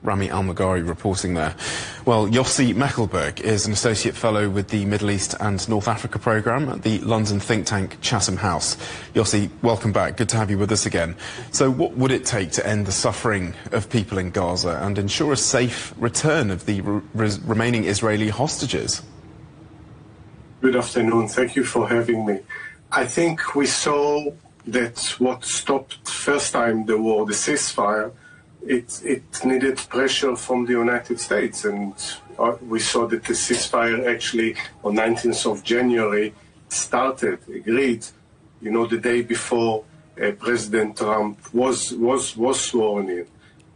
Rami Al-Magari reporting there. Well, Yossi Mekelberg is an associate fellow with the Middle East and North Africa programme at the London think tank Chatham House. Yossi, welcome back. Good to have you with us again. So what would it take to end the suffering of people in Gaza and ensure a safe return of the remaining Israeli hostages? Good afternoon. Thank you for having me. I think we saw that what stopped first time the war, the ceasefire, it needed pressure from the United States, and we saw that the ceasefire actually on 19th of January started, agreed, the day before President Trump was sworn in.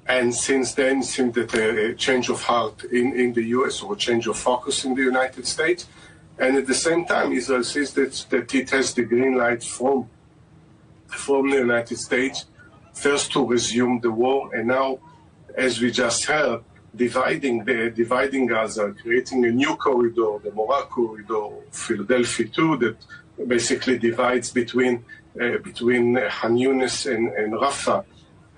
And since then, it seemed that a change of heart in the US, or a change of focus in the United States. And at the same time, Israel says that it has the green light from the United States, first to resume the war, and now, as we just heard, dividing Gaza, creating a new corridor, the Morag corridor, Philadelphia 2, that basically divides between Khan Yunis and Rafah.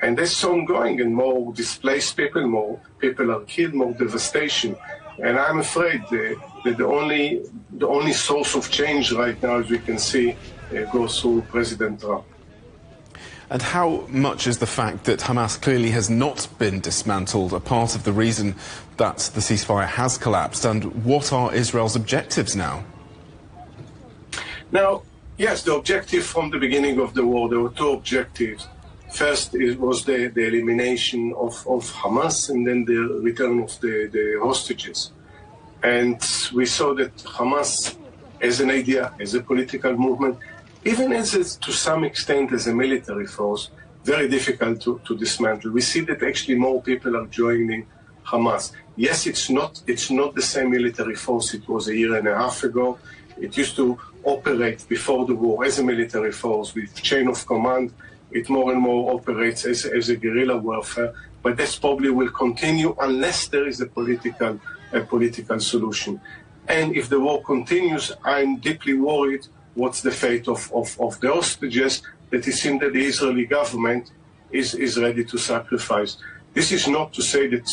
And that's ongoing, and more displaced people, more people are killed, more devastation. And I'm afraid that the only source of change right now, as we can see, goes through President Trump. And how much is the fact that Hamas clearly has not been dismantled a part of the reason that the ceasefire has collapsed? And what are Israel's objectives now? Now, yes, the objective from the beginning of the war, there were two objectives. First, it was the elimination of Hamas, and then the return of the hostages. And we saw that Hamas, as an idea, as a political movement, even to some extent as a military force, very difficult to dismantle. We see that actually more people are joining Hamas. Yes, it's not the same military force it was a year and a half ago. It used to operate before the war as a military force with chain of command. It more and more operates as a guerrilla warfare, but that probably will continue unless there is a political solution. And if the war continues, I'm deeply worried what's the fate of the hostages that it seems that the Israeli government is ready to sacrifice. This is not to say that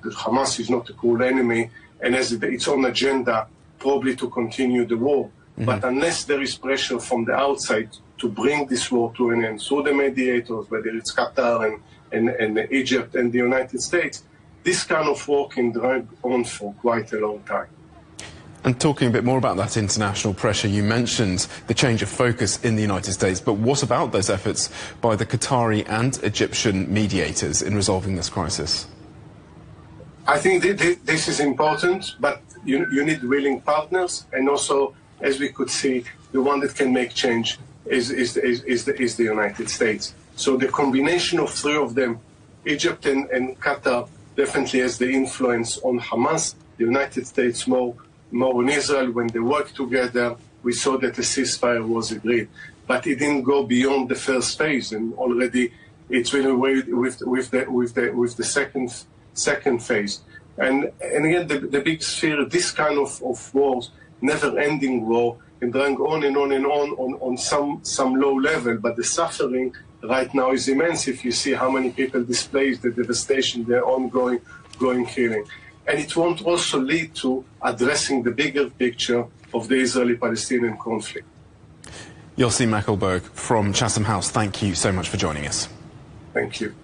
Hamas is not a cruel enemy and has its own agenda probably to continue the war. Mm-hmm. But unless there is pressure from the outside to bring this war to an end through the mediators, whether it's Qatar and Egypt and the United States, this kind of war can drag on for quite a long time. And talking a bit more about that international pressure, you mentioned the change of focus in the United States, but what about those efforts by the Qatari and Egyptian mediators in resolving this crisis? I think this is important, but you need willing partners, and also, as we could see, the one that can make change is the United States. So the combination of three of them, Egypt and Qatar, definitely has the influence on Hamas, the United States more in Israel. When they work together, we saw that a ceasefire was agreed. But it didn't go beyond the first phase, and already it's been away with the second phase. And again, the big fear, this kind of wars, never-ending war, can drag on and on and on some low level, but the suffering right now is immense if you see how many people displaced, the devastation, the ongoing killing. And it won't also lead to addressing the bigger picture of the Israeli-Palestinian conflict. Yossi Mekelberg from Chatham House, thank you so much for joining us. Thank you.